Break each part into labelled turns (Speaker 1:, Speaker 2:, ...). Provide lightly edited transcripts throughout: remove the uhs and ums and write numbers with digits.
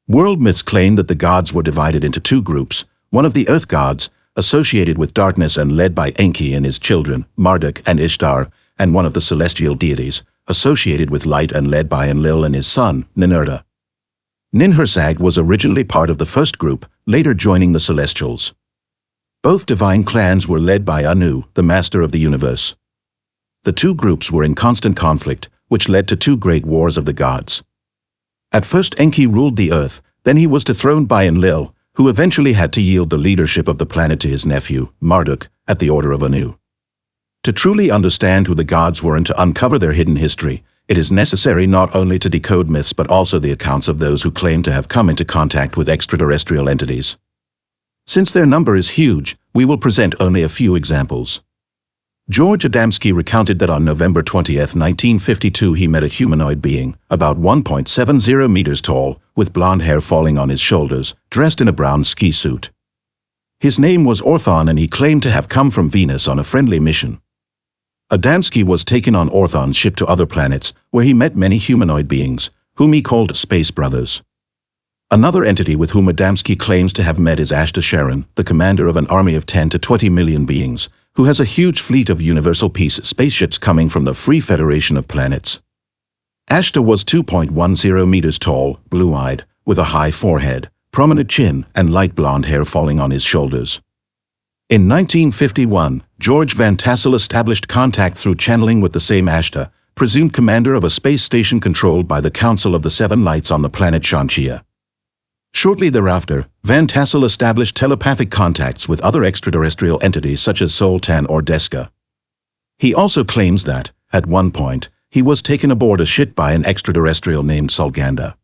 Speaker 1: World myths claim that the gods were divided into two groups, one of the earth gods, associated with darkness and led by Enki and his children, Marduk and Ishtar, and one of the celestial deities, associated with light and led by Enlil and his son, Ninurta. Ninhursag was originally part of the first group, later joining the Celestials. Both divine clans were led by Anu, the master of the universe. The two groups were in constant conflict, which led to two great wars of the gods. At first Enki ruled the earth, then he was dethroned by Enlil, who eventually had to yield the leadership of the planet to his nephew, Marduk, at the order of Anu. To truly understand who the gods were and to uncover their hidden history, it is necessary not only to decode myths but also the accounts of those who claim to have come into contact with extraterrestrial entities. Since their number is huge, we will present only a few examples. George Adamski recounted that on November 20, 1952, he met a humanoid being, about 1.70 meters tall, with blonde hair falling on his shoulders, dressed in a brown ski suit. His name was Orthon and he claimed to have come from Venus on a friendly mission. Adamski was taken on Orthon's ship to other planets, where he met many humanoid beings, whom he called Space Brothers. Another entity with whom Adamski claims to have met is Ashta Sharon, the commander of an army of 10 to 20 million beings, who has a huge fleet of Universal Peace spaceships coming from the Free Federation of Planets. Ashta was 2.10 meters tall, blue-eyed, with a high forehead, prominent chin, and light blonde hair falling on his shoulders. In 1951, George Van Tassel established contact through channeling with the same Ashta, presumed commander of a space station controlled by the Council of the Seven Lights on the planet Shantia. Shortly thereafter, Van Tassel established telepathic contacts with other extraterrestrial entities such as Soltan or Deska. He also claims that, at one point, he was taken aboard a ship by an extraterrestrial named Solganda.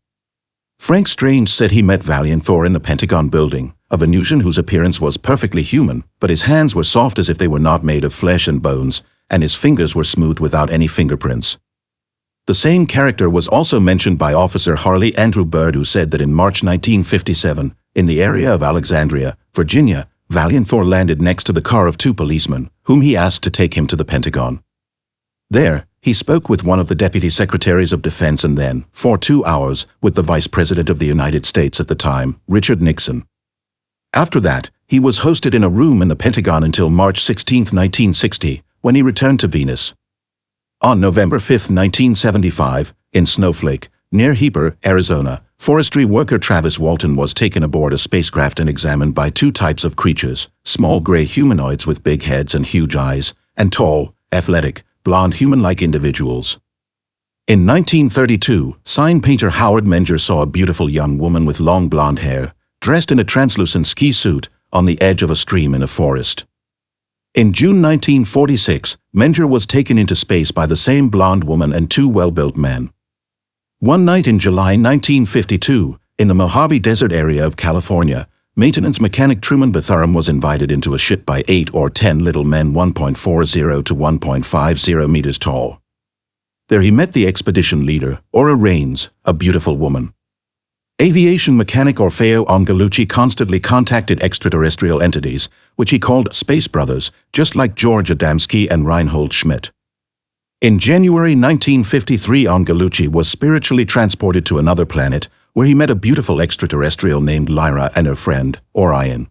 Speaker 1: Frank Strange said he met Valiant Thor in the Pentagon building, a Venusian whose appearance was perfectly human, but his hands were soft as if they were not made of flesh and bones, and his fingers were smooth without any fingerprints. The same character was also mentioned by Officer Harley Andrew Bird, who said that in March 1957, in the area of Alexandria, Virginia, Valiant Thor landed next to the car of two policemen, whom he asked to take him to the Pentagon. There, he spoke with one of the Deputy Secretaries of Defense and then, for 2 hours, with the Vice President of the United States at the time, Richard Nixon. After that, he was hosted in a room in the Pentagon until March 16, 1960, when he returned to Venus. On November 5, 1975, in Snowflake, near Heber, Arizona, forestry worker Travis Walton was taken aboard a spacecraft and examined by two types of creatures, small gray humanoids with big heads and huge eyes, and tall, athletic, blonde human-like individuals. In 1932, sign painter Howard Menger saw a beautiful young woman with long blonde hair, dressed in a translucent ski suit, on the edge of a stream in a forest. In June 1946, Menger was taken into space by the same blonde woman and two well-built men. One night in July 1952, in the Mojave Desert area of California, maintenance mechanic Truman Bethurum was invited into a ship by 8 or 10 little men 1.40 to 1.50 meters tall. There he met the expedition leader, Ora Raines, a beautiful woman. Aviation mechanic Orfeo Angelucci constantly contacted extraterrestrial entities, which he called Space Brothers, just like George Adamski and Reinhold Schmidt. In January 1953, Angelucci was spiritually transported to another planet, where he met a beautiful extraterrestrial named Lyra and her friend, Orion.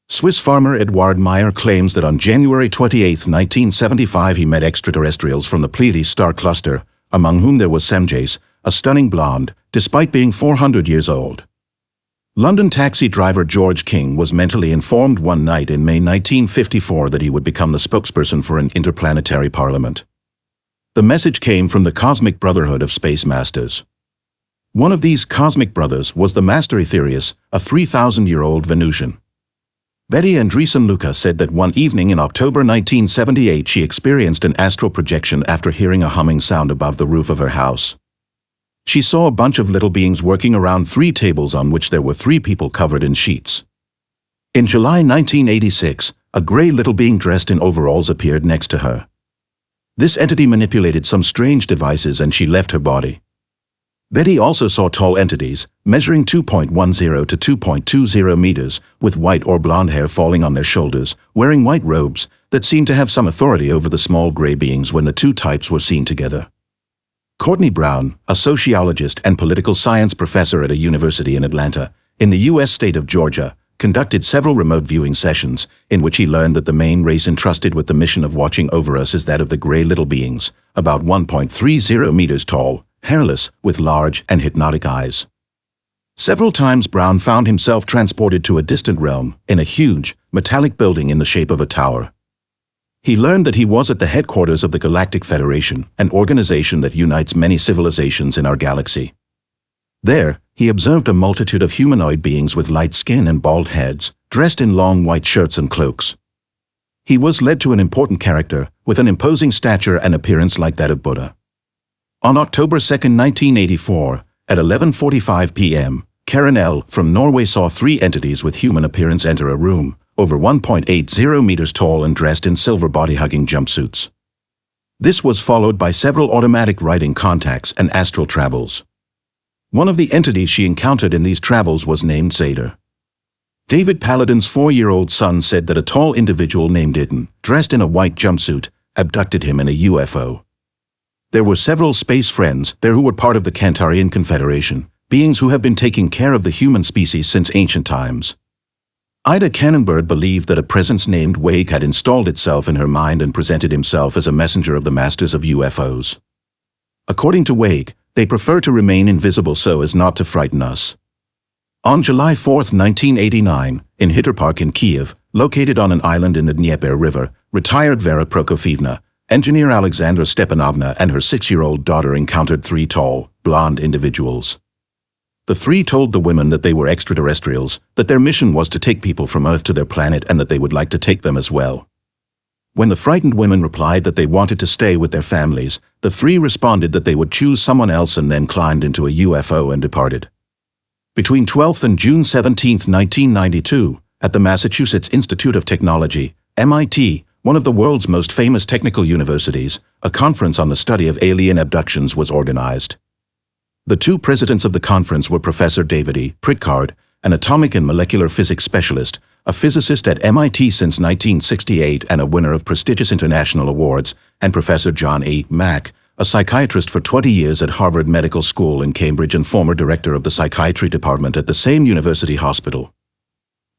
Speaker 1: Swiss farmer Edouard Meyer claims that on January 28, 1975, he met extraterrestrials from the Pleiades star cluster, among whom there was Semjace, a stunning blonde, despite being 400 years old. London taxi driver George King was mentally informed one night in May 1954 that he would become the spokesperson for an interplanetary parliament. The message came from the Cosmic Brotherhood of Space Masters. One of these Cosmic Brothers was the Master Aetherius, a 3,000-year-old Venusian. Betty Andreessen Luca said that one evening in October 1978 she experienced an astral projection after hearing a humming sound above the roof of her house. She saw a bunch of little beings working around 3 tables on which there were 3 people covered in sheets. In July 1986, a gray little being dressed in overalls appeared next to her. This entity manipulated some strange devices and she left her body. Betty also saw tall entities, measuring 2.10 to 2.20 meters, with white or blonde hair falling on their shoulders, wearing white robes, that seemed to have some authority over the small gray beings when the two types were seen together. Courtney Brown, a sociologist and political science professor at a university in Atlanta, in the U.S. state of Georgia, conducted several remote viewing sessions in which he learned that the main race entrusted with the mission of watching over us is that of the gray little beings, about 1.30 meters tall, hairless, with large and hypnotic eyes. Several times Brown found himself transported to a distant realm in a huge, metallic building in the shape of a tower. He learned that he was at the headquarters of the Galactic Federation, an organization that unites many civilizations in our galaxy. There, he observed a multitude of humanoid beings with light skin and bald heads, dressed in long white shirts and cloaks. He was led to an important character with an imposing stature and appearance like that of Buddha. On October 2, 1984, at 11:45 p.m., Karen L. from Norway saw three entities with human appearance enter a room, over 1.80 meters tall and dressed in silver body-hugging jumpsuits. This was followed by several automatic writing contacts and astral travels. One of the entities she encountered in these travels was named Zader. David Paladin's 4-year-old son said that a tall individual named Itten, dressed in a white jumpsuit, abducted him in a UFO. There were several space friends there who were part of the Cantarian Confederation, beings who have been taking care of the human species since ancient times. Ida Cannonbird believed that a presence named Wake had installed itself in her mind and presented himself as a messenger of the masters of UFOs. According to Wake, they prefer to remain invisible so as not to frighten us. On July 4, 1989, in Hitter Park in Kiev, located on an island in the Dnieper River, retired Vera Prokofievna, engineer Alexandra Stepanovna and her 6-year-old daughter encountered three tall, blonde individuals. The three told the women that they were extraterrestrials, that their mission was to take people from Earth to their planet and that they would like to take them as well. When the frightened women replied that they wanted to stay with their families, the three responded that they would choose someone else and then climbed into a UFO and departed. Between 12th and June 17, 1992, at the Massachusetts Institute of Technology, MIT, one of the world's most famous technical universities, a conference on the study of alien abductions was organized. The two presidents of the conference were Professor David E. Pritchard, an atomic and molecular physics specialist, a physicist at MIT since 1968 and a winner of prestigious international awards, and Professor John A. Mack, a psychiatrist for 20 years at Harvard Medical School in Cambridge and former director of the psychiatry department at the same university hospital.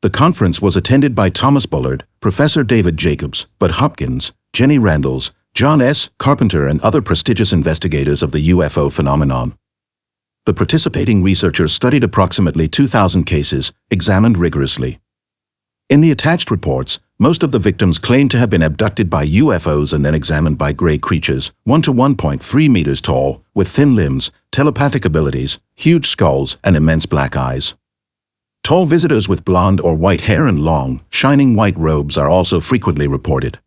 Speaker 1: The conference was attended by Thomas Bullard, Professor David Jacobs, Bud Hopkins, Jenny Randles, John S. Carpenter and other prestigious investigators of the UFO phenomenon. The participating researchers studied approximately 2,000 cases, examined rigorously. In the attached reports, most of the victims claimed to have been abducted by UFOs and then examined by gray creatures, 1 to 1.3 meters tall, with thin limbs, telepathic abilities, huge skulls, and immense black eyes. Tall visitors with blonde or white hair and long, shining white robes are also frequently reported.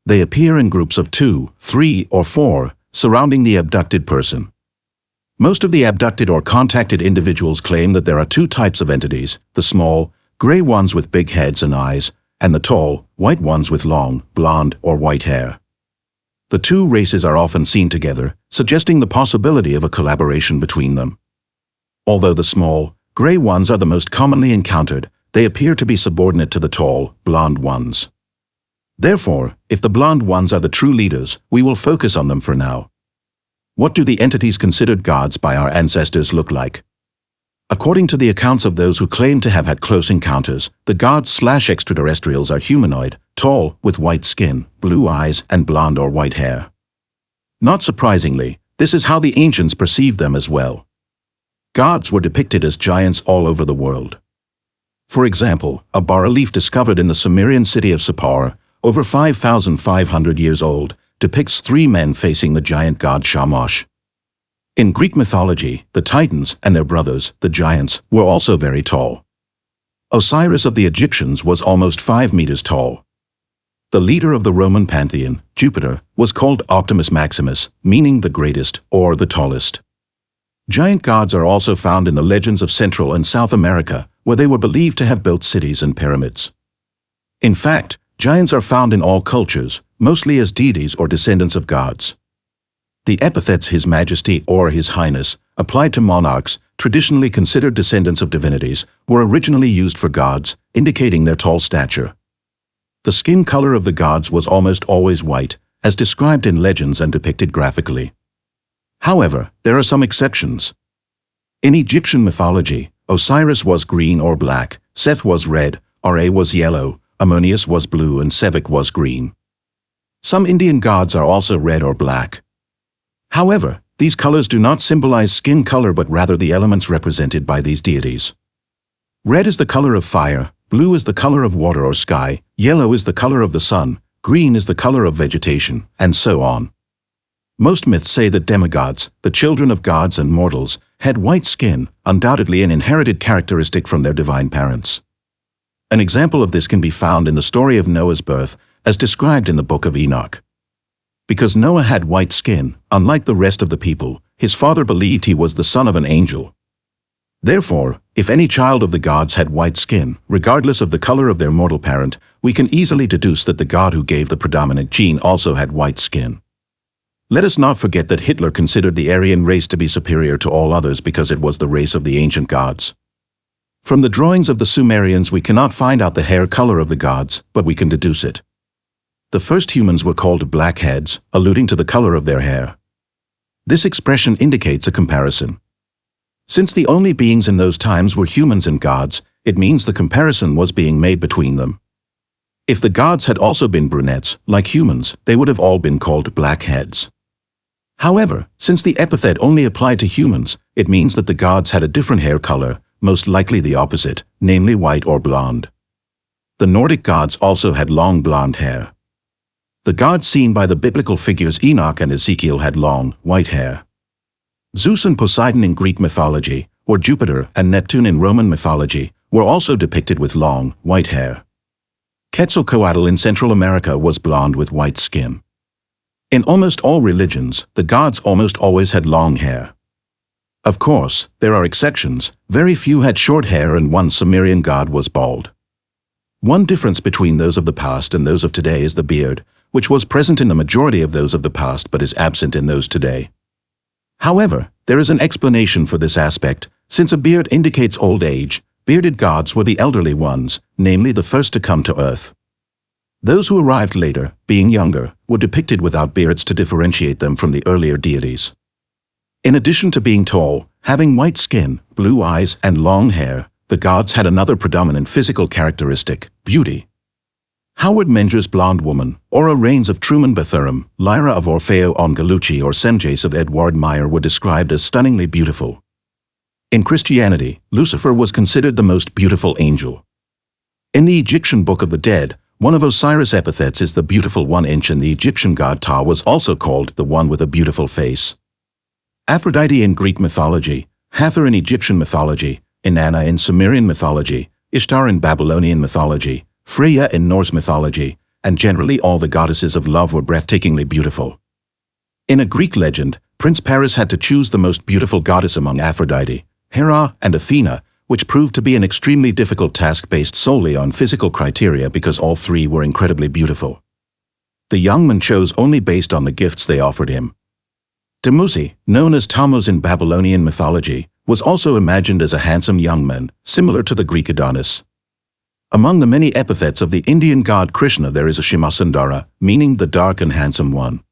Speaker 1: They appear in groups of 2, 3, or 4, surrounding the abducted person. Most of the abducted or contacted individuals claim that there are two types of entities, the small, gray ones with big heads and eyes, and the tall, white ones with long, blonde or white hair. The two races are often seen together, suggesting the possibility of a collaboration between them. Although the small, gray ones are the most commonly encountered, they appear to be subordinate to the tall, blonde ones. Therefore, if the blonde ones are the true leaders, we will focus on them for now. What do the entities considered gods by our ancestors look like? According to the accounts of those who claim to have had close encounters, the gods/extraterrestrials are humanoid, tall, with white skin, blue eyes, and blonde or white hair. Not surprisingly, this is how the ancients perceived them as well. Gods were depicted as giants all over the world. For example, a bas-relief discovered in the Sumerian city of Sippar, over 5,500 years old, depicts three men facing the giant god Shamash. In Greek mythology, the Titans and their brothers, the giants, were also very tall. Osiris of the Egyptians was almost 5 meters tall. The leader of the Roman pantheon, Jupiter, was called Optimus Maximus, meaning the greatest or the tallest. Giant gods are also found in the legends of Central and South America, where they were believed to have built cities and pyramids. In fact, giants are found in all cultures, mostly as deities or descendants of gods. The epithets His Majesty or His Highness, applied to monarchs, traditionally considered descendants of divinities, were originally used for gods, indicating their tall stature. The skin color of the gods was almost always white, as described in legends and depicted graphically. However, there are some exceptions. In Egyptian mythology, Osiris was green or black, Seth was red, Ra was yellow, Ammonius was blue, and Sebek was green. Some Indian gods are also red or black. However, these colors do not symbolize skin color but rather the elements represented by these deities. Red is the color of fire, blue is the color of water or sky, yellow is the color of the sun, green is the color of vegetation, and so on. Most myths say that demigods, the children of gods and mortals, had white skin, undoubtedly an inherited characteristic from their divine parents. An example of this can be found in the story of Noah's birth, as described in the Book of Enoch. Because Noah had white skin, unlike the rest of the people, his father believed he was the son of an angel. Therefore, if any child of the gods had white skin, regardless of the color of their mortal parent, we can easily deduce that the god who gave the predominant gene also had white skin. Let us not forget that Hitler considered the Aryan race to be superior to all others because it was the race of the ancient gods. From the drawings of the Sumerians we cannot find out the hair color of the gods, but we can deduce it. The first humans were called blackheads, alluding to the color of their hair. This expression indicates a comparison. Since the only beings in those times were humans and gods, it means the comparison was being made between them. If the gods had also been brunettes, like humans, they would have all been called blackheads. However, since the epithet only applied to humans, it means that the gods had a different hair color, most likely the opposite, namely white or blonde. The Nordic gods also had long blonde hair. The gods seen by the biblical figures Enoch and Ezekiel had long, white hair. Zeus and Poseidon in Greek mythology, or Jupiter and Neptune in Roman mythology, were also depicted with long, white hair. Quetzalcoatl in Central America was blonde with white skin. In almost all religions, the gods almost always had long hair. Of course, there are exceptions. Very few had short hair and one Sumerian god was bald. One difference between those of the past and those of today is the beard, which was present in the majority of those of the past but is absent in those today. However, there is an explanation for this aspect. Since a beard indicates old age, bearded gods were the elderly ones, namely the first to come to earth. Those who arrived later, being younger, were depicted without beards to differentiate them from the earlier deities. In addition to being tall, having white skin, blue eyes, and long hair, the gods had another predominant physical characteristic, beauty. Howard Menger's Blonde Woman, Aura Reigns of Truman Bethurum, Lyra of Orfeo Ongalucci, or Senjace of Edward Meyer were described as stunningly beautiful. In Christianity, Lucifer was considered the most beautiful angel. In the Egyptian Book of the Dead, one of Osiris' epithets is the beautiful 1-inch, and the Egyptian god Ptah was also called the one with a beautiful face. Aphrodite in Greek mythology, Hathor in Egyptian mythology, Inanna in Sumerian mythology, Ishtar in Babylonian mythology, Freya in Norse mythology, and generally all the goddesses of love were breathtakingly beautiful. In a Greek legend, Prince Paris had to choose the most beautiful goddess among Aphrodite, Hera, and Athena, which proved to be an extremely difficult task based solely on physical criteria because all three were incredibly beautiful. The young man chose only based on the gifts they offered him. Dumuzi, known as Tammuz in Babylonian mythology, was also imagined as a handsome young man, similar to the Greek Adonis. Among the many epithets of the Indian god Krishna there is a Shimasundara, meaning the dark and handsome one.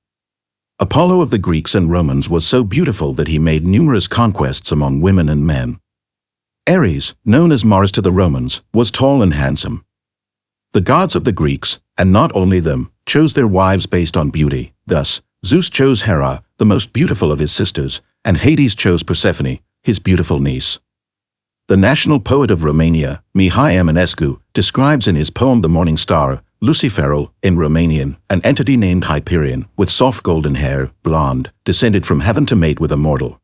Speaker 1: Apollo of the Greeks and Romans was so beautiful that he made numerous conquests among women and men. Ares, known as Mars to the Romans, was tall and handsome. The gods of the Greeks, and not only them, chose their wives based on beauty. Thus, Zeus chose Hera, the most beautiful of his sisters, and Hades chose Persephone, his beautiful niece. The national poet of Romania, Mihai Eminescu, describes in his poem The Morning Star, Luciferul, in Romanian, an entity named Hyperion, with soft golden hair, blonde, descended from heaven to mate with a mortal.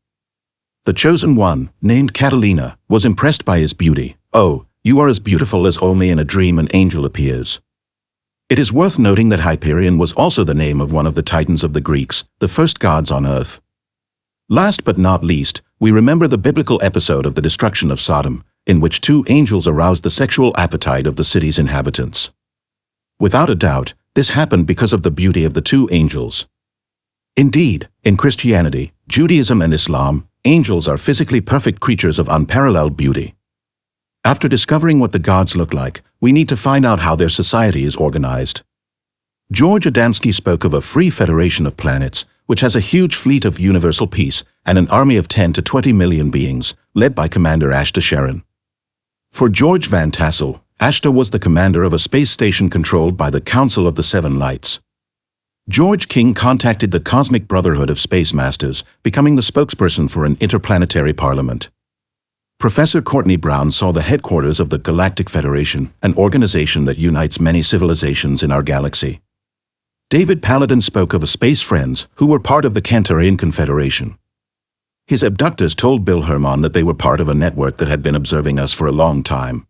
Speaker 1: The chosen one, named Catalina, was impressed by his beauty. "Oh, you are as beautiful as only in a dream an angel appears." It is worth noting that Hyperion was also the name of one of the titans of the Greeks, the first gods on earth. Last but not least, we remember the biblical episode of the destruction of Sodom, in which two angels aroused the sexual appetite of the city's inhabitants. Without a doubt, this happened because of the beauty of the two angels. Indeed, in Christianity, Judaism, and Islam, angels are physically perfect creatures of unparalleled beauty. After discovering what the gods look like, we need to find out how their society is organized. George Adamski spoke of a free federation of planets, which has a huge fleet of universal peace and an army of 10 to 20 million beings, led by Commander Ashta Sharon. For George Van Tassel, Ashta was the commander of a space station controlled by the Council of the Seven Lights. George King contacted the Cosmic Brotherhood of Space Masters, becoming the spokesperson for an interplanetary parliament. Professor Courtney Brown saw the headquarters of the Galactic Federation, an organization that unites many civilizations in our galaxy. David Paladin spoke of a space friends who were part of the Cantarian Confederation. His abductors told Bill Herman that they were part of a network that had been observing us for a long time.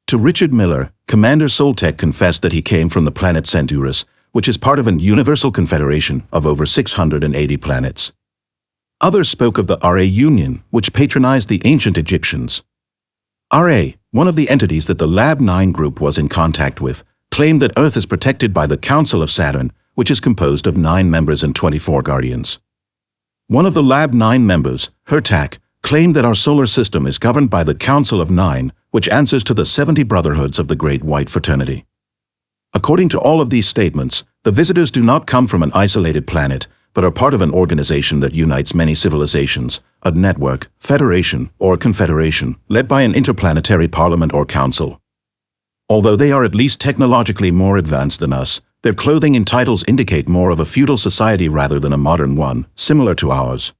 Speaker 1: To Richard Miller, Commander Soltec confessed that he came from the planet Centaurus, which is part of an universal confederation of over 680 planets. Others spoke of the RA Union, which patronized the ancient Egyptians. RA, one of the entities that the Lab 9 group was in contact with, claimed that Earth is protected by the Council of Saturn, which is composed of 9 members and 24 guardians. One of the Lab 9 members, Hertak, claimed that our solar system is governed by the Council of 9, which answers to the 70 brotherhoods of the Great White Fraternity. According to all of these statements, the visitors do not come from an isolated planet, but are part of an organization that unites many civilizations, a network, federation, or confederation, led by an interplanetary parliament or council. Although they are at least technologically more advanced than us, their clothing and titles indicate more of a feudal society rather than a modern one, similar to ours.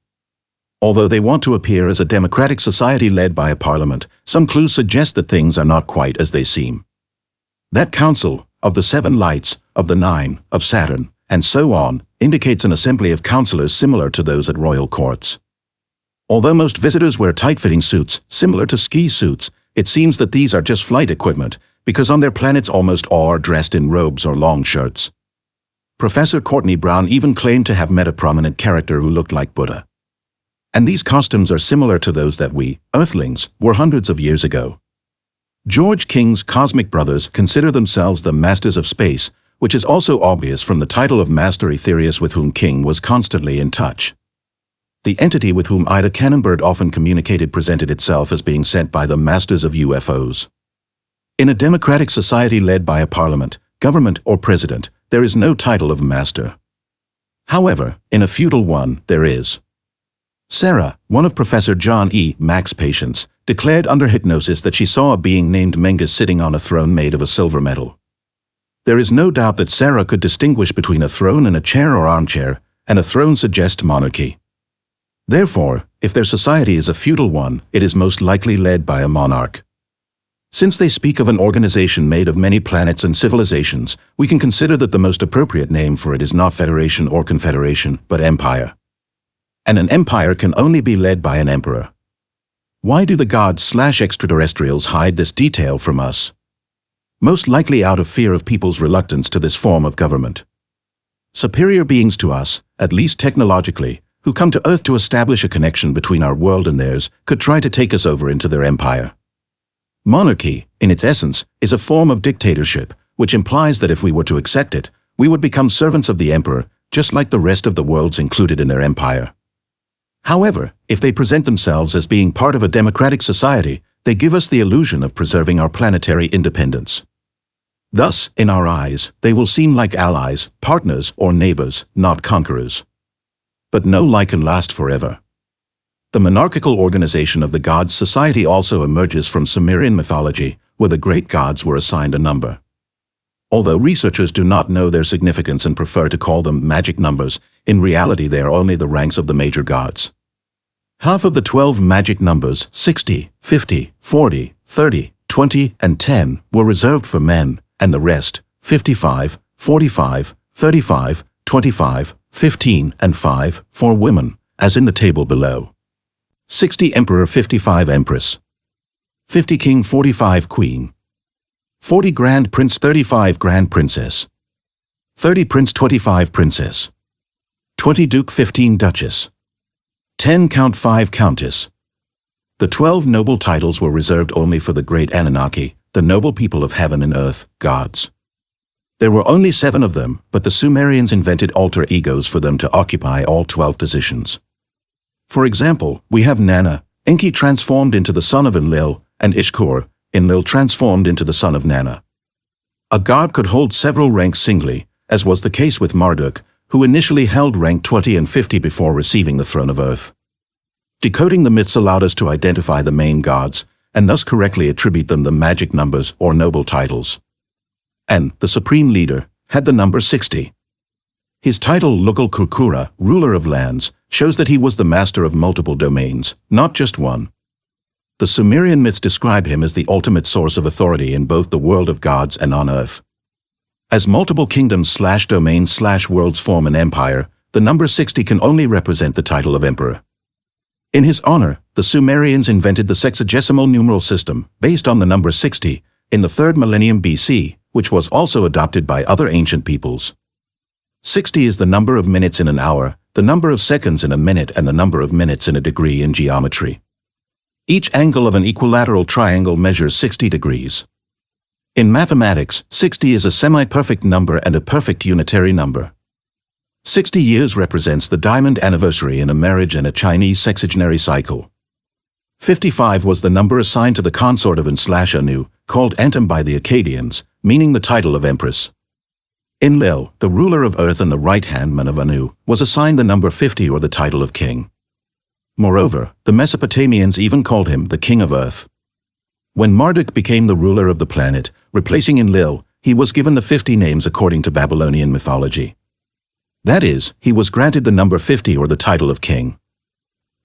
Speaker 1: Although they want to appear as a democratic society led by a parliament, some clues suggest that things are not quite as they seem. That council, of the 7 lights, of the 9, of Saturn, and so on, indicates an assembly of councillors similar to those at royal courts. Although most visitors wear tight-fitting suits, similar to ski suits, it seems that these are just flight equipment, because on their planets almost all are dressed in robes or long shirts. Professor Courtney Brown even claimed to have met a prominent character who looked like Buddha. And these costumes are similar to those that we, Earthlings, wore hundreds of years ago. George King's Cosmic Brothers consider themselves the Masters of Space, which is also obvious from the title of Master Aetherius with whom King was constantly in touch. The entity with whom Ida Cannonbird often communicated presented itself as being sent by the Masters of UFOs. In a democratic society led by a parliament, government, or president, there is no title of master. However, in a feudal one, there is. Sarah, one of Professor John E. Mack's patients, declared under hypnosis that she saw a being named Mengus sitting on a throne made of a silver metal. There is no doubt that Sarah could distinguish between a throne and a chair or armchair, and a throne suggests monarchy. Therefore, if their society is a feudal one, it is most likely led by a monarch. Since they speak of an organization made of many planets and civilizations, we can consider that the most appropriate name for it is not federation or confederation, but empire. And an empire can only be led by an emperor. Why do the gods/extraterrestrials hide this detail from us? Most likely out of fear of people's reluctance to this form of government. Superior beings to us, at least technologically, who come to Earth to establish a connection between our world and theirs, could try to take us over into their empire. Monarchy, in its essence, is a form of dictatorship, which implies that if we were to accept it, we would become servants of the emperor, just like the rest of the worlds included in their empire. However, if they present themselves as being part of a democratic society, they give us the illusion of preserving our planetary independence. Thus, in our eyes, they will seem like allies, partners, or neighbors, not conquerors. But no lie can last forever. The monarchical organization of the gods society also emerges from Sumerian mythology, where the great gods were assigned a number. Although researchers do not know their significance and prefer to call them magic numbers, in reality they are only the ranks of the major gods. Half of the 12 magic numbers, 60, 50, 40, 30, 20, and 10, were reserved for men, and the rest, 55, 45, 35, 25, 15, and 5, for women, as in the table below. 60 Emperor, 55 Empress. 50 King, 45 Queen. 40 Grand Prince, 35 Grand Princess. 30 Prince, 25 Princess. 20 Duke, 15 Duchess. 10 Count, 5 Countess. The 12 noble titles were reserved only for the great Anunnaki, the noble people of heaven and earth, gods. There were only 7 of them, but the Sumerians invented alter egos for them to occupy all 12 positions. For example, we have Nana, Enki transformed into the son of Enlil, and Ishkur, Enlil transformed into the son of Nana. A god could hold several ranks singly, as was the case with Marduk, who initially held rank 20 and 50 before receiving the throne of Earth. Decoding the myths allowed us to identify the main gods, and thus correctly attribute them the magic numbers or noble titles. And the supreme leader had the number 60. His title, Lukal Kurkura, ruler of lands, shows that he was the master of multiple domains, not just one. The Sumerian myths describe him as the ultimate source of authority in both the world of gods and on Earth. As multiple kingdoms/domains/worlds form an empire, the number 60 can only represent the title of emperor. In his honor, the Sumerians invented the sexagesimal numeral system, based on the number 60, in the 3rd millennium BC, which was also adopted by other ancient peoples. 60 is the number of minutes in an hour, the number of seconds in a minute, and the number of minutes in a degree in geometry. Each angle of an equilateral triangle measures 60 degrees. In mathematics, 60 is a semi-perfect number and a perfect unitary number. 60 years represents the diamond anniversary in a marriage and a Chinese sexagenary cycle. 55 was the number assigned to the consort of Anu, called Antum by the Akkadians, meaning the title of empress. Enlil, the ruler of Earth and the right-hand man of Anu, was assigned the number 50 or the title of king. Moreover, the Mesopotamians even called him the king of Earth. When Marduk became the ruler of the planet, replacing Enlil, he was given the 50 names according to Babylonian mythology. That is, he was granted the number 50 or the title of king.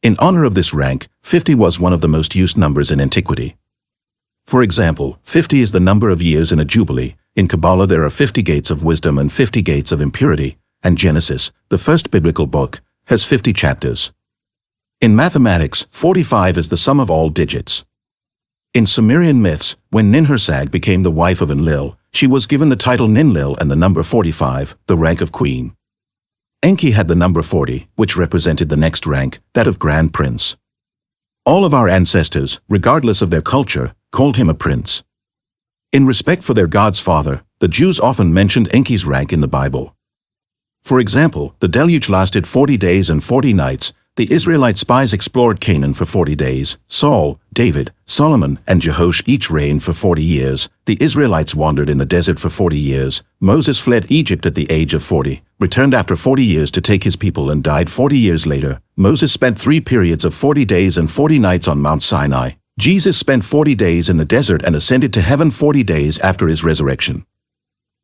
Speaker 1: In honor of this rank, 50 was one of the most used numbers in antiquity. For example, 50 is the number of years in a jubilee. In Kabbalah there are 50 gates of wisdom and 50 gates of impurity, and Genesis, the first biblical book, has 50 chapters. In mathematics, 45 is the sum of all digits. In Sumerian myths, when Ninhursag became the wife of Enlil, she was given the title Ninlil and the number 45, the rank of queen. Enki had the number 40, which represented the next rank, that of Grand Prince. All of our ancestors, regardless of their culture, called him a prince. In respect for their god's father, the Jews often mentioned Enki's rank in the Bible. For example, the deluge lasted 40 days and 40 nights. The Israelite spies explored Canaan for 40 days. Saul, David, Solomon, and Jehoash each reigned for 40 years. The Israelites wandered in the desert for 40 years. Moses fled Egypt at the age of 40, returned after 40 years to take his people, and died 40 years later. Moses spent 3 periods of 40 days and 40 nights on Mount Sinai. Jesus spent 40 days in the desert and ascended to heaven 40 days after his resurrection.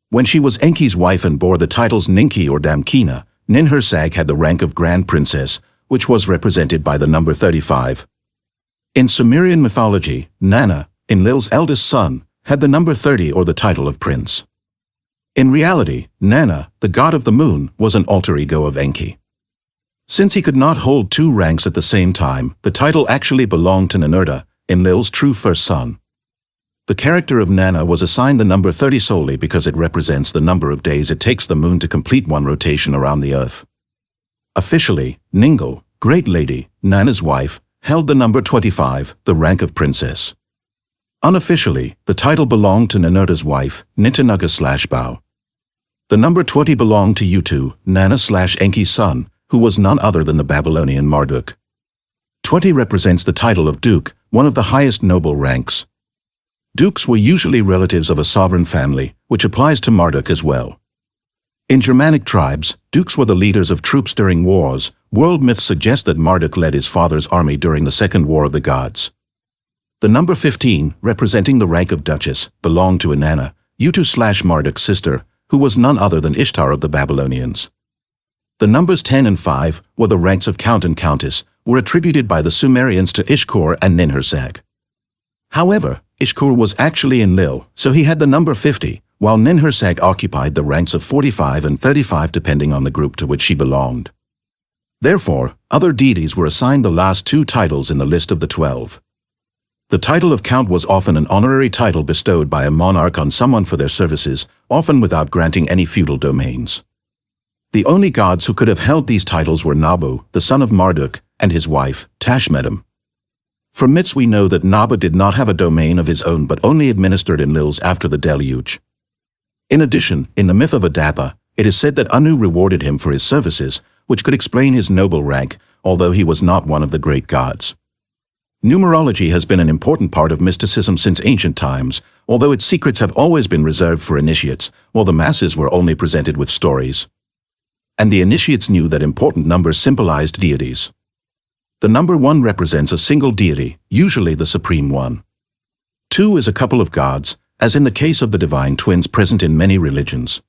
Speaker 1: When she was Enki's wife and bore the titles Ninki or Damkina, Ninhursag had the rank of Grand Princess, which was represented by the number 35. In Sumerian mythology, Nana, Enlil's eldest son, had the number 30 or the title of prince. In reality, Nana, the god of the moon, was an alter ego of Enki. Since he could not hold 2 ranks at the same time, the title actually belonged to Ninurta, Enlil's true first son. The character of Nana was assigned the number 30 solely because it represents the number of days it takes the moon to complete one rotation around the earth. Officially, Ningal, Great Lady, Nana's wife, held the number 25, the rank of princess. Unofficially, the title belonged to Ninurta's wife, Nintunaga/Bau. The number 20 belonged to Utu, Nana/Enki's son, who was none other than the Babylonian Marduk. 20 represents the title of Duke, one of the highest noble ranks. Dukes were usually relatives of a sovereign family, which applies to Marduk as well. In Germanic tribes, dukes were the leaders of troops during wars. World myths suggest that Marduk led his father's army during the Second War of the Gods. The number 15, representing the rank of Duchess, belonged to Inanna, Utu/Marduk's sister, who was none other than Ishtar of the Babylonians. The numbers 10 and 5, were the ranks of Count and Countess, were attributed by the Sumerians to Ishkur and Ninhursag. However, Ishkur was actually Enlil, so he had the number 50, while Ninhursag occupied the ranks of 45 and 35 depending on the group to which she belonged. Therefore, other deities were assigned the last 2 titles in the list of the 12. The title of Count was often an honorary title bestowed by a monarch on someone for their services, often without granting any feudal domains. The only gods who could have held these titles were Nabu, the son of Marduk, and his wife, Tashmedum. From myths we know that Nabu did not have a domain of his own but only administered Enlil's after the deluge. In addition, in the myth of Adapa, it is said that Anu rewarded him for his services, which could explain his noble rank, although he was not one of the great gods. Numerology has been an important part of mysticism since ancient times, although its secrets have always been reserved for initiates, while the masses were only presented with stories. and the initiates knew that important numbers symbolized deities. The number 1 represents a single deity, usually the Supreme One. 2 is a couple of gods, as in the case of the divine twins present in many religions.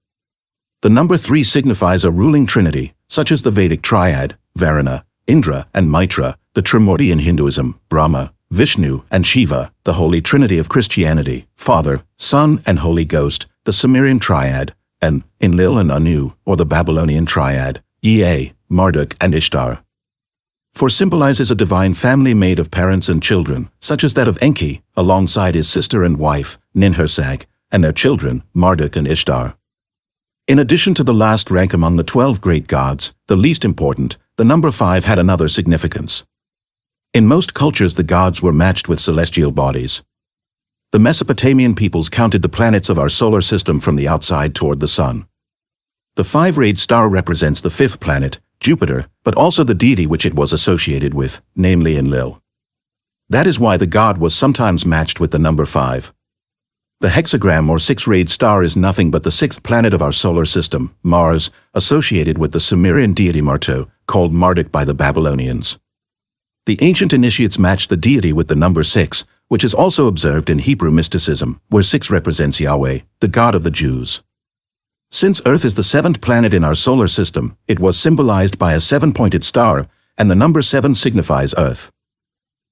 Speaker 1: The number 3 signifies a ruling trinity, such as the Vedic triad, Varuna, Indra, and Mitra, the Trimurti in Hinduism, Brahma, Vishnu, and Shiva, the Holy Trinity of Christianity, Father, Son, and Holy Ghost, the Sumerian triad, and Enlil and Anu, or the Babylonian triad, Ea, Marduk, and Ishtar. 4 symbolizes a divine family made of parents and children, such as that of Enki, alongside his sister and wife, Ninhursag, and their children, Marduk and Ishtar. In addition to the last rank among the 12 great gods, the least important, the number 5 had another significance. In most cultures the gods were matched with celestial bodies. The Mesopotamian peoples counted the planets of our solar system from the outside toward the sun. The 5-rayed star represents the 5th planet, Jupiter, but also the deity which it was associated with, namely Enlil. That is why the god was sometimes matched with the number 5. The hexagram or 6-rayed star is nothing but the 6th planet of our solar system, Mars, associated with the Sumerian deity Martu, called Marduk by the Babylonians. The ancient initiates matched the deity with the number 6, which is also observed in Hebrew mysticism, where 6 represents Yahweh, the God of the Jews. Since Earth is the 7th planet in our solar system, it was symbolized by a 7-pointed star, and the number 7 signifies Earth.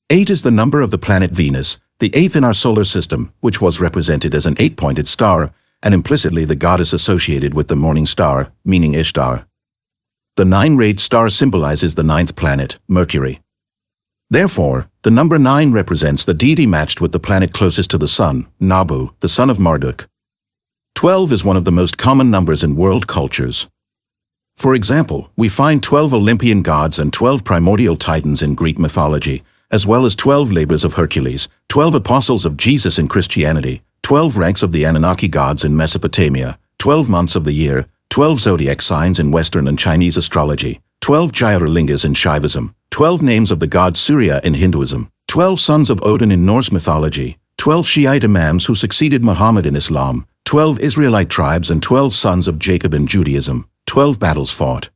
Speaker 1: 8 is the number of the planet Venus, the 8th in our solar system, which was represented as an 8-pointed star, and implicitly the goddess associated with the morning star, meaning Ishtar. The 9-rayed star symbolizes the 9th planet, Mercury. Therefore, the number 9 represents the deity matched with the planet closest to the sun, Nabu, the son of Marduk. 12 is one of the most common numbers in world cultures. For example, we find 12 Olympian gods and 12 primordial titans in Greek mythology, as well as 12 labors of Hercules, 12 apostles of Jesus in Christianity, 12 ranks of the Anunnaki gods in Mesopotamia, 12 months of the year, 12 zodiac signs in Western and Chinese astrology, 12 Jyotirlingas in Shaivism, 12 names of the god Surya in Hinduism, 12 sons of Odin in Norse mythology, 12 Shiite imams who succeeded Muhammad in Islam, 12 Israelite tribes and 12 sons of Jacob in Judaism, 12 battles fought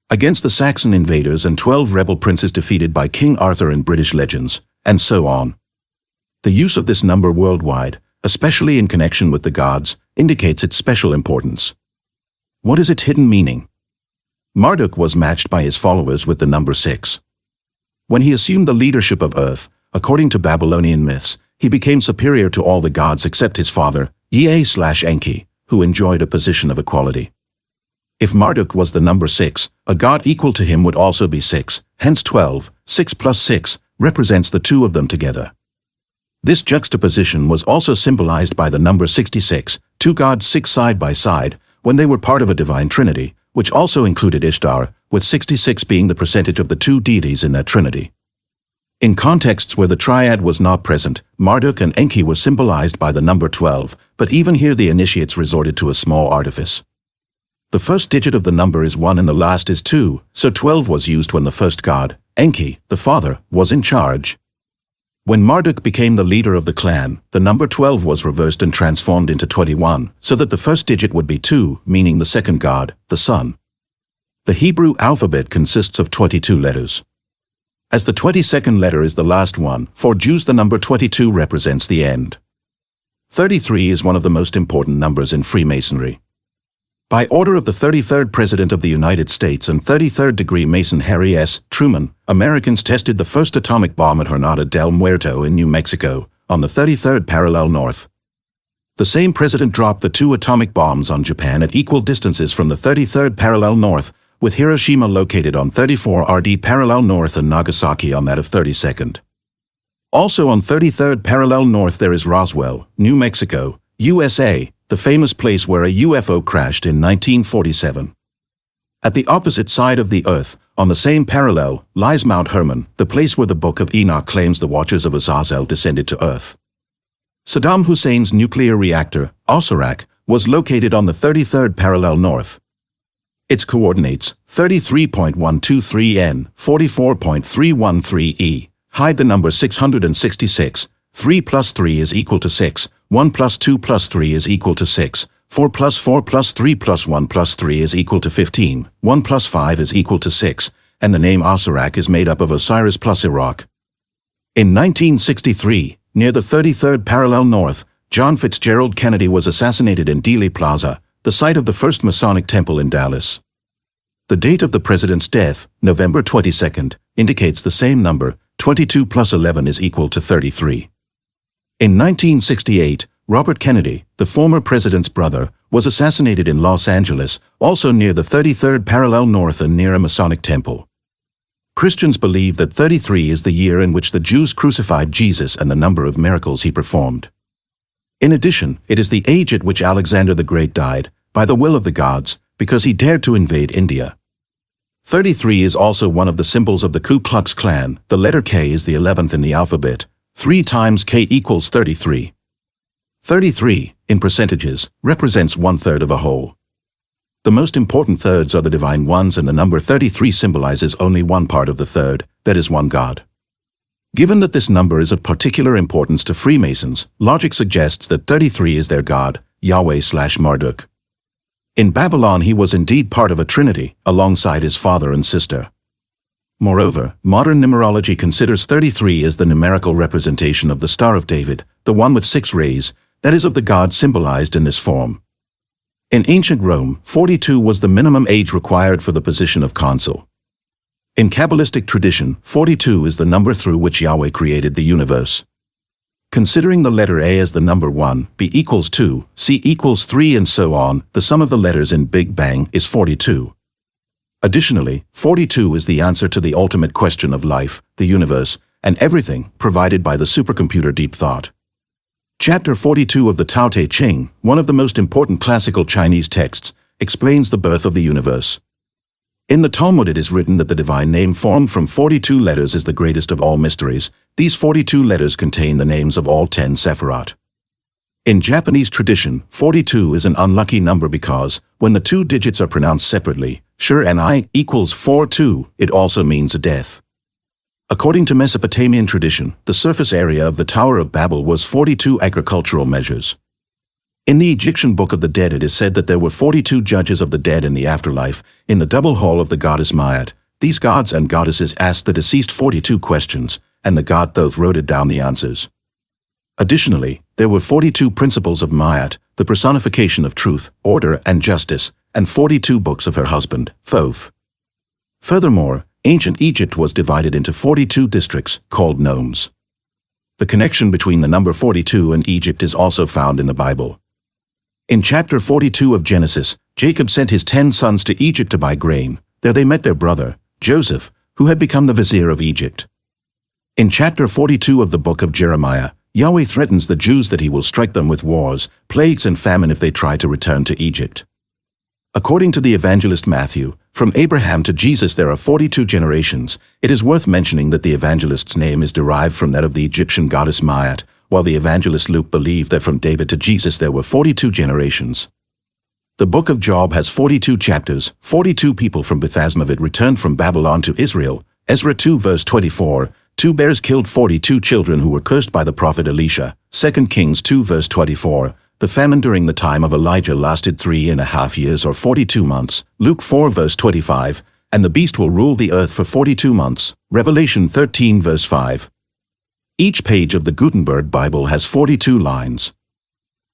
Speaker 1: against the Saxon invaders and 12 rebel princes defeated by King Arthur in British legends, and so on. The use of this number worldwide, especially in connection with the gods, indicates its special importance. What is its hidden meaning? Marduk was matched by his followers with the number 6. When he assumed the leadership of Earth, according to Babylonian myths, he became superior to all the gods except his father, Ea/Enki, who enjoyed a position of equality. If Marduk was the number 6, a god equal to him would also be 6, hence 12, 6 plus 6, represents the two of them together. This juxtaposition was also symbolized by the number 66, 2 gods 6 side by side, when they were part of a divine trinity, which also included Ishtar, with 66 being the percentage of the 2 deities in that trinity. In contexts where the triad was not present, Marduk and Enki were symbolized by the number 12, but even here the initiates resorted to a small artifice. The first digit of the number is 1 and the last is 2, so 12 was used when the first god, Enki, the father, was in charge. When Marduk became the leader of the clan, the number 12 was reversed and transformed into 21, so that the first digit would be 2, meaning the second god, the sun. The Hebrew alphabet consists of 22 letters. As the 22nd letter is the last one, for Jews the number 22 represents the end. 33 is one of the most important numbers in Freemasonry. By order of the 33rd President of the United States and 33rd degree Mason Harry S. Truman, Americans tested the first atomic bomb at Jornada del Muerto in New Mexico, on the 33rd parallel north. The same president dropped the 2 atomic bombs on Japan at equal distances from the 33rd parallel north, with Hiroshima located on 34 RD parallel north and Nagasaki on that of 32nd. Also on 33rd parallel north there is Roswell, New Mexico, USA, the famous place where a UFO crashed in 1947. At the opposite side of the Earth, on the same parallel, lies Mount Hermon, the place where the Book of Enoch claims the Watchers of Azazel descended to Earth. Saddam Hussein's nuclear reactor, Osirak, was located on the 33rd parallel north. Its coordinates, 33.123 N, 44.313 E, hide the number 666, 3 plus 3 is equal to 6, 1 plus 2 plus 3 is equal to 6, 4 plus 4 plus 3 plus 1 plus 3 is equal to 15, 1 plus 5 is equal to 6, and the name Osirak is made up of Osiris plus Iraq. In 1963, near the 33rd parallel north, John Fitzgerald Kennedy was assassinated in Dealey Plaza, the site of the first Masonic temple in Dallas. The date of the president's death, November 22nd, indicates the same number, 22 plus 11 is equal to 33. In 1968, Robert Kennedy, the former president's brother, was assassinated in Los Angeles, also near the 33rd parallel north and near a Masonic temple. Christians believe that 33 is the year in which the Jews crucified Jesus and the number of miracles he performed. In addition, it is the age at which Alexander the Great died, by the will of the gods, because he dared to invade India. 33 is also one of the symbols of the Ku Klux Klan. The letter K is the 11th in the alphabet. 3 times K equals 33. 33, in percentages, represents 1/3 of a whole. The most important thirds are the divine ones, and the number 33 symbolizes only one part of the third, that is one God. Given that this number is of particular importance to Freemasons, logic suggests that 33 is their God, Yahweh/Marduk. In Babylon he was indeed part of a trinity, alongside his father and sister. Moreover, modern numerology considers 33 as the numerical representation of the Star of David, the one with 6 rays, that is of the God symbolized in this form. In ancient Rome, 42 was the minimum age required for the position of consul. In Kabbalistic tradition, 42 is the number through which Yahweh created the universe. Considering the letter A as the number 1, B equals 2, C equals 3 and so on, the sum of the letters in Big Bang is 42. Additionally, 42 is the answer to the ultimate question of life, the universe, and everything provided by the supercomputer Deep Thought. Chapter 42 of the Tao Te Ching, one of the most important classical Chinese texts, explains the birth of the universe. In the Talmud it is written that the divine name formed from 42 letters is the greatest of all mysteries. These 42 letters contain the names of all 10 Sephirot. In Japanese tradition, 42 is an unlucky number because, when the 2 digits are pronounced separately, sure and I equals 42, it also means a death. According to Mesopotamian tradition, the surface area of the Tower of Babel was 42 agricultural measures. In the Egyptian Book of the Dead it is said that there were 42 judges of the dead in the afterlife, in the double hall of the goddess Maat. These gods and goddesses asked the deceased 42 questions, and the god Thoth wrote down the answers. Additionally, there were 42 principles of Maat, the personification of truth, order, and justice, and 42 books of her husband, Thoth. Furthermore, ancient Egypt was divided into 42 districts, called nomes. The connection between the number 42 and Egypt is also found in the Bible. In chapter 42 of Genesis, Jacob sent his 10 sons to Egypt to buy grain. There they met their brother, Joseph, who had become the vizier of Egypt. In chapter 42 of the book of Jeremiah, Yahweh threatens the Jews that he will strike them with wars, plagues, and famine if they try to return to Egypt. According to the evangelist Matthew, from Abraham to Jesus there are 42 generations. It is worth mentioning that the evangelist's name is derived from that of the Egyptian goddess Maat, while the evangelist Luke believed that from David to Jesus there were 42 generations. The book of Job has 42 chapters. 42 people from Bethasmavid returned from Babylon to Israel. Ezra 2 verse 24, 2 bears killed 42 children who were cursed by the prophet Elisha. 2 Kings 2 verse 24, the famine during the time of Elijah lasted 3.5 years or 42 months. Luke 4 verse 25, and the beast will rule the earth for 42 months. Revelation 13 verse 5. Each page of the Gutenberg Bible has 42 lines.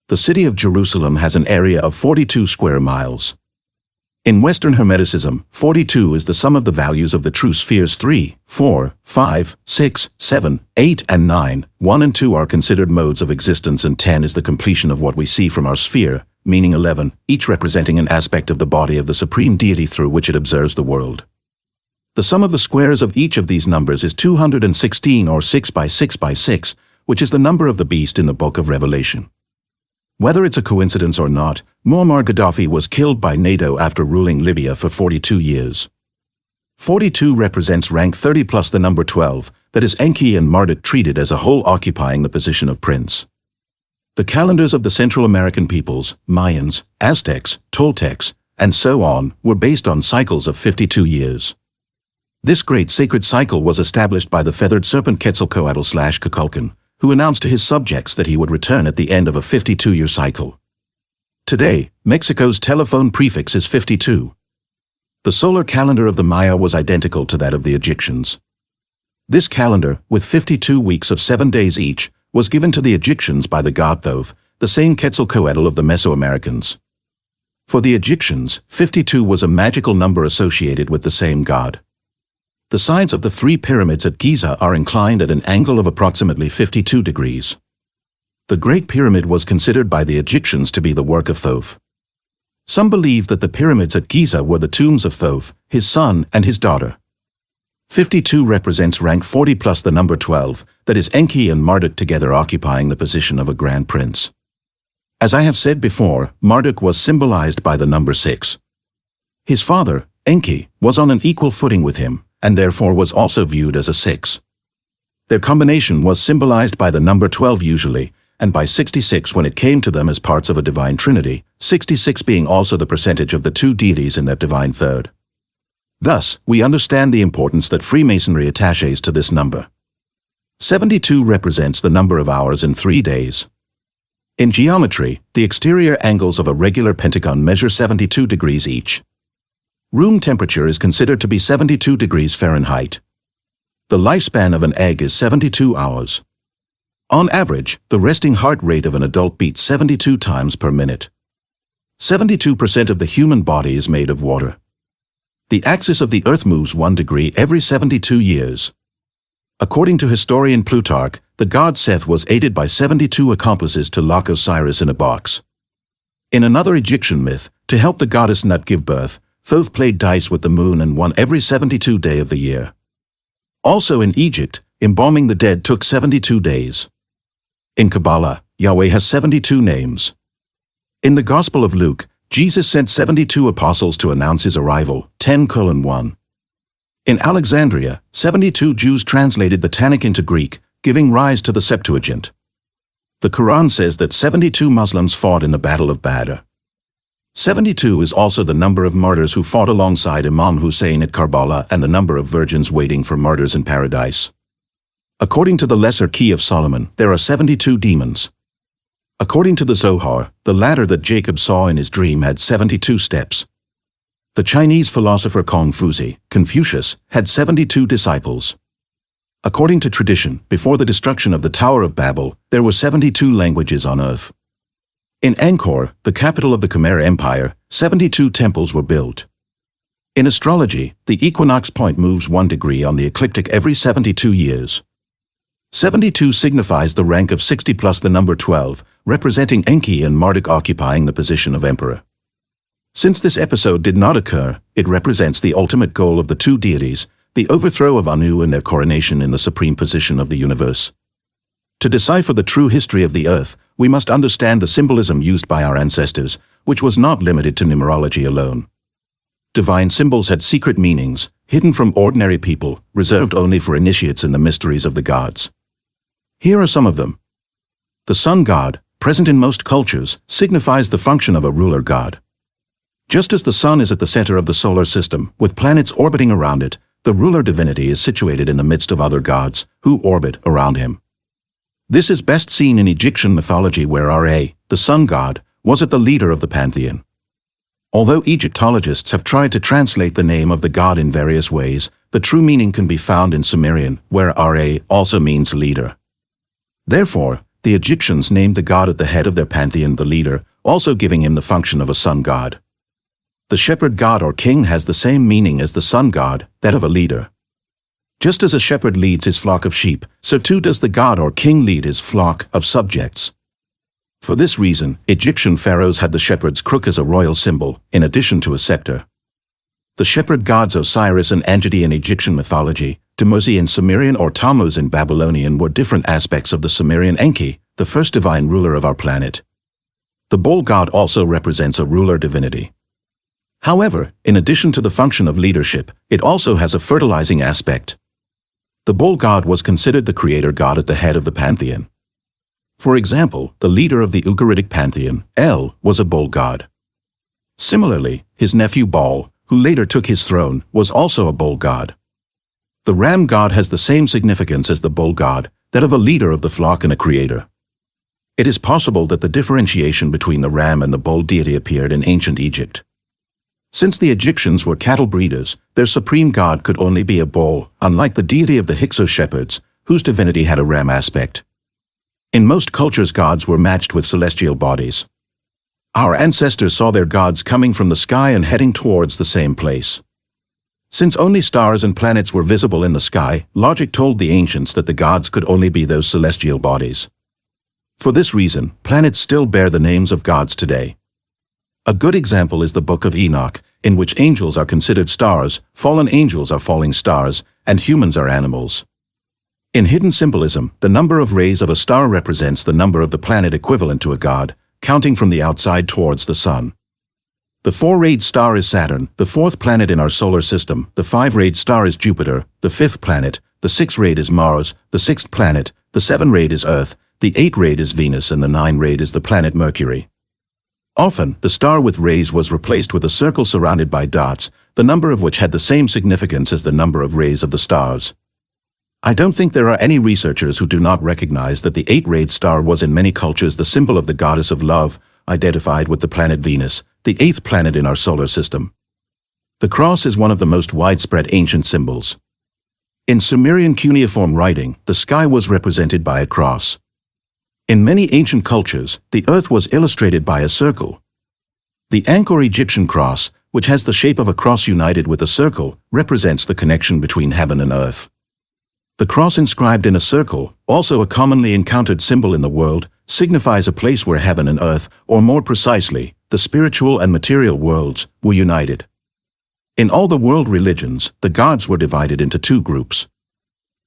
Speaker 1: The city of Jerusalem has an area of 42 square miles. In Western Hermeticism, 42 is the sum of the values of the true spheres 3, 4, 5, 6, 7, 8, and 9. 1 and 2 are considered modes of existence, and 10 is the completion of what we see from our sphere, meaning 11, each representing an aspect of the body of the supreme deity through which it observes the world. The sum of the squares of each of these numbers is 216 or 6 by 6 by 6, which is the number of the beast in the book of Revelation. Whether it's a coincidence or not, Muammar Gaddafi was killed by NATO after ruling Libya for 42 years. 42 represents rank 30 plus the number 12, that is Enki and Marduk treated as a whole occupying the position of prince. The calendars of the Central American peoples, Mayans, Aztecs, Toltecs, and so on, were based on cycles of 52 years. This great sacred cycle was established by the feathered serpent Quetzalcoatl/Kukulkan, who announced to his subjects that he would return at the end of a 52-year cycle. Today, Mexico's telephone prefix is 52. The solar calendar of the Maya was identical to that of the Egyptians. This calendar, with 52 weeks of 7 days each, was given to the Egyptians by the god Thoth, the same Quetzalcoatl of the Mesoamericans. For the Egyptians, 52 was a magical number associated with the same god. The sides of the 3 pyramids at Giza are inclined at an angle of approximately 52 degrees. The Great Pyramid was considered by the Egyptians to be the work of Thoth. Some believe that the pyramids at Giza were the tombs of Thoth, his son, and his daughter. 52 represents rank 40 plus the number 12, that is Enki and Marduk together occupying the position of a grand prince. As I have said before, Marduk was symbolized by the number 6. His father, Enki, was on an equal footing with him, and therefore was also viewed as a 6. Their combination was symbolized by the number 12 usually, and by 66 when it came to them as parts of a divine trinity, 66 being also the percentage of the 2 deities in that divine third. Thus, we understand the importance that Freemasonry attaches to this number. 72 represents the number of hours in 3 days. In geometry, the exterior angles of a regular pentagon measure 72 degrees each. Room temperature is considered to be 72 degrees Fahrenheit. The lifespan of an egg is 72 hours. On average, the resting heart rate of an adult beats 72 times per minute. 72% of the human body is made of water. The axis of the Earth moves 1 degree every 72 years. According to historian Plutarch, the god Seth was aided by 72 accomplices to lock Osiris in a box. In another Egyptian myth, to help the goddess Nut give birth, Thoth played dice with the moon and won every 72 day of the year. Also in Egypt, embalming the dead took 72 days. In Kabbalah, Yahweh has 72 names. In the Gospel of Luke, Jesus sent 72 apostles to announce his arrival, 10:1. In Alexandria, 72 Jews translated the Tanakh into Greek, giving rise to the Septuagint. The Quran says that 72 Muslims fought in the Battle of Badr. 72 is also the number of martyrs who fought alongside Imam Hussein at Karbala and the number of virgins waiting for martyrs in paradise. According to the Lesser Key of Solomon, there are 72 demons. According to the Zohar, the ladder that Jacob saw in his dream had 72 steps. The Chinese philosopher Confucius, had 72 disciples. According to tradition, before the destruction of the Tower of Babel, there were 72 languages on earth. In Angkor, the capital of the Khmer Empire, 72 temples were built. In astrology, the equinox point moves 1 degree on the ecliptic every 72 years. 72 signifies the rank of 60 plus the number 12, representing Enki and Marduk occupying the position of emperor. Since this episode did not occur, it represents the ultimate goal of the 2 deities, the overthrow of Anu and their coronation in the supreme position of the universe. To decipher the true history of the earth, we must understand the symbolism used by our ancestors, which was not limited to numerology alone. Divine symbols had secret meanings, hidden from ordinary people, reserved only for initiates in the mysteries of the gods. Here are some of them. The sun god, present in most cultures, signifies the function of a ruler god. Just as the sun is at the center of the solar system, with planets orbiting around it, the ruler divinity is situated in the midst of other gods, who orbit around him. This is best seen in Egyptian mythology where Ra, the sun god, was at the leader of the pantheon. Although Egyptologists have tried to translate the name of the god in various ways, the true meaning can be found in Sumerian, where Ra also means leader. Therefore, the Egyptians named the god at the head of their pantheon the leader, also giving him the function of a sun god. The shepherd god or king has the same meaning as the sun god, that of a leader. Just as a shepherd leads his flock of sheep, so too does the god or king lead his flock of subjects. For this reason, Egyptian pharaohs had the shepherd's crook as a royal symbol, in addition to a scepter. The shepherd gods Osiris and Enjedi in Egyptian mythology, Dumuzi in Sumerian or Tammuz in Babylonian were different aspects of the Sumerian Enki, the first divine ruler of our planet. The bull god also represents a ruler divinity. However, in addition to the function of leadership, it also has a fertilizing aspect. The bull god was considered the creator god at the head of the pantheon. For example, the leader of the Ugaritic pantheon, El, was a bull god. Similarly, his nephew Baal, who later took his throne, was also a bull god. The ram god has the same significance as the bull god, that of a leader of the flock and a creator. It is possible that the differentiation between the ram and the bull deity appeared in ancient Egypt. Since the Egyptians were cattle breeders, their supreme god could only be a bull, unlike the deity of the Hyksos shepherds, whose divinity had a ram aspect. In most cultures, gods were matched with celestial bodies. Our ancestors saw their gods coming from the sky and heading towards the same place. Since only stars and planets were visible in the sky, logic told the ancients that the gods could only be those celestial bodies. For this reason, planets still bear the names of gods today. A good example is the Book of Enoch, in which angels are considered stars, fallen angels are falling stars, and humans are animals. In hidden symbolism, the number of rays of a star represents the number of the planet equivalent to a god, counting from the outside towards the sun. The 4-rayed star is Saturn, the 4th planet in our solar system, the 5-rayed star is Jupiter, the 5th planet, the 6th-rayed is Mars, the 6th planet, the 7th-rayed is Earth, the 8th-rayed is Venus, and the 9th-rayed is the planet Mercury. Often, the star with rays was replaced with a circle surrounded by dots, the number of which had the same significance as the number of rays of the stars. I don't think there are any researchers who do not recognize that the 8th-rayed star was in many cultures the symbol of the goddess of love, identified with the planet Venus, the 8th planet in our solar system. The cross is one of the most widespread ancient symbols. In Sumerian cuneiform writing, the sky was represented by a cross. In many ancient cultures, the earth was illustrated by a circle. The Angkor Egyptian cross, which has the shape of a cross united with a circle, represents the connection between heaven and earth. The cross inscribed in a circle, also a commonly encountered symbol in the world, signifies a place where heaven and earth, or more precisely, the spiritual and material worlds, were united. In all the world religions, the gods were divided into 2 groups.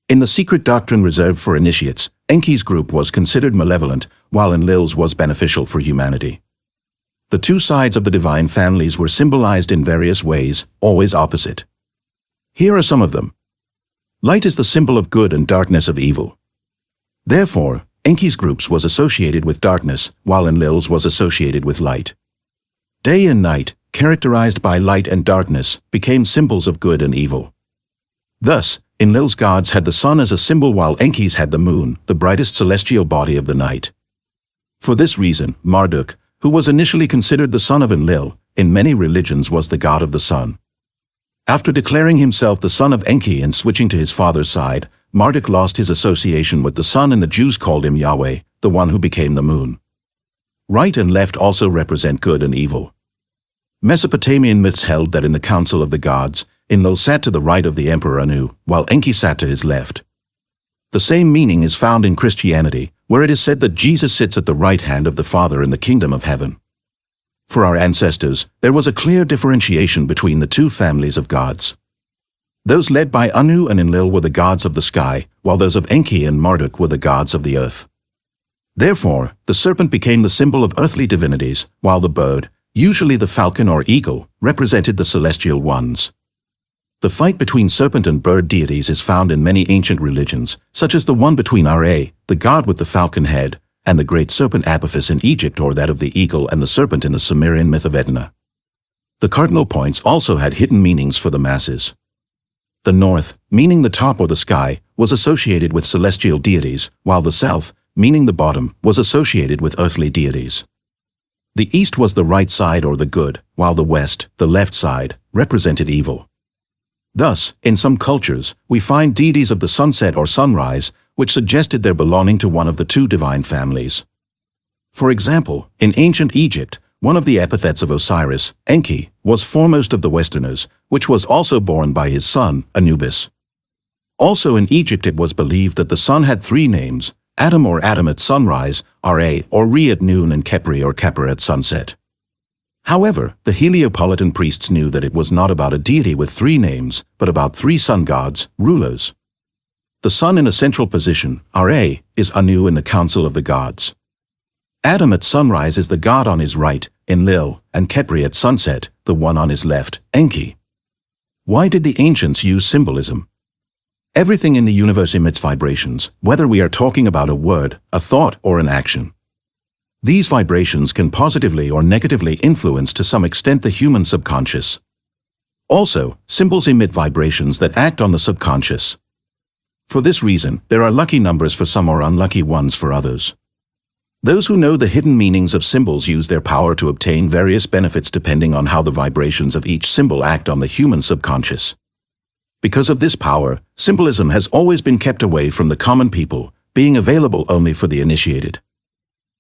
Speaker 1: In the secret doctrine reserved for initiates, Enki's group was considered malevolent, while Enlil's was beneficial for humanity. The 2 sides of the divine families were symbolized in various ways, always opposite. Here are some of them. Light is the symbol of good and darkness of evil. Therefore, Enki's groups was associated with darkness, while Enlil's was associated with light. Day and night, characterized by light and darkness, became symbols of good and evil. Thus, Enlil's gods had the sun as a symbol while Enki's had the moon, the brightest celestial body of the night. For this reason, Marduk, who was initially considered the son of Enlil, in many religions was the god of the sun. After declaring himself the son of Enki and switching to his father's side, Marduk lost his association with the sun and the Jews called him Yahweh, the one who became the moon. Right and left also represent good and evil. Mesopotamian myths held that in the council of the gods, Enlil sat to the right of the emperor Anu, while Enki sat to his left. The same meaning is found in Christianity, where it is said that Jesus sits at the right hand of the Father in the kingdom of heaven. For our ancestors, there was a clear differentiation between the 2 families of gods. Those led by Anu and Enlil were the gods of the sky, while those of Enki and Marduk were the gods of the earth. Therefore, the serpent became the symbol of earthly divinities, while the bird, usually the falcon or eagle, represented the celestial ones. The fight between serpent and bird deities is found in many ancient religions, such as the one between Ra, the god with the falcon head, and the great serpent Apophis in Egypt, or that of the eagle and the serpent in the Sumerian myth of Etna. The cardinal points also had hidden meanings for the masses. The north, meaning the top or the sky, was associated with celestial deities, while the south, meaning the bottom, was associated with earthly deities. The east was the right side or the good, while the west, the left side, represented evil. Thus, in some cultures, we find deities of the sunset or sunrise, which suggested their belonging to one of the 2 divine families. For example, in ancient Egypt, one of the epithets of Osiris, Enki, was foremost of the Westerners, which was also borne by his son, Anubis. Also in Egypt it was believed that the sun had 3 names, Adam or Adam at sunrise, Ra or Re at noon, and Khepri or Khepr at sunset. However, the Heliopolitan priests knew that it was not about a deity with 3 names, but about 3 sun gods, rulers. The sun in a central position, Ra, is Anu in the council of the gods. Adam at sunrise is the god on his right, Enlil, and Khepri at sunset, the one on his left, Enki. Why did the ancients use symbolism? Everything in the universe emits vibrations, whether we are talking about a word, a thought, or an action. These vibrations can positively or negatively influence to some extent the human subconscious. Also, symbols emit vibrations that act on the subconscious. For this reason, there are lucky numbers for some or unlucky ones for others. Those who know the hidden meanings of symbols use their power to obtain various benefits depending on how the vibrations of each symbol act on the human subconscious. Because of this power, symbolism has always been kept away from the common people, being available only for the initiated.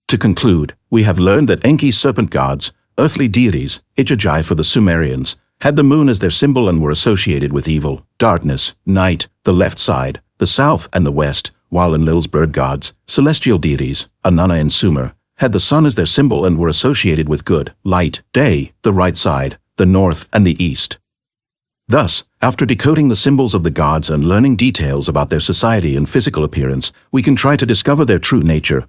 Speaker 1: To conclude, we have learned that Enki's serpent gods, earthly deities, Ijajai for the Sumerians, had the moon as their symbol and were associated with evil, darkness, night, the left side, the south and the west, while Enlil's bird gods, celestial deities, Ananna and Sumer, had the sun as their symbol and were associated with good, light, day, the right side, the north and the east. Thus, after decoding the symbols of the gods and learning details about their society and physical appearance, we can try to discover their true nature.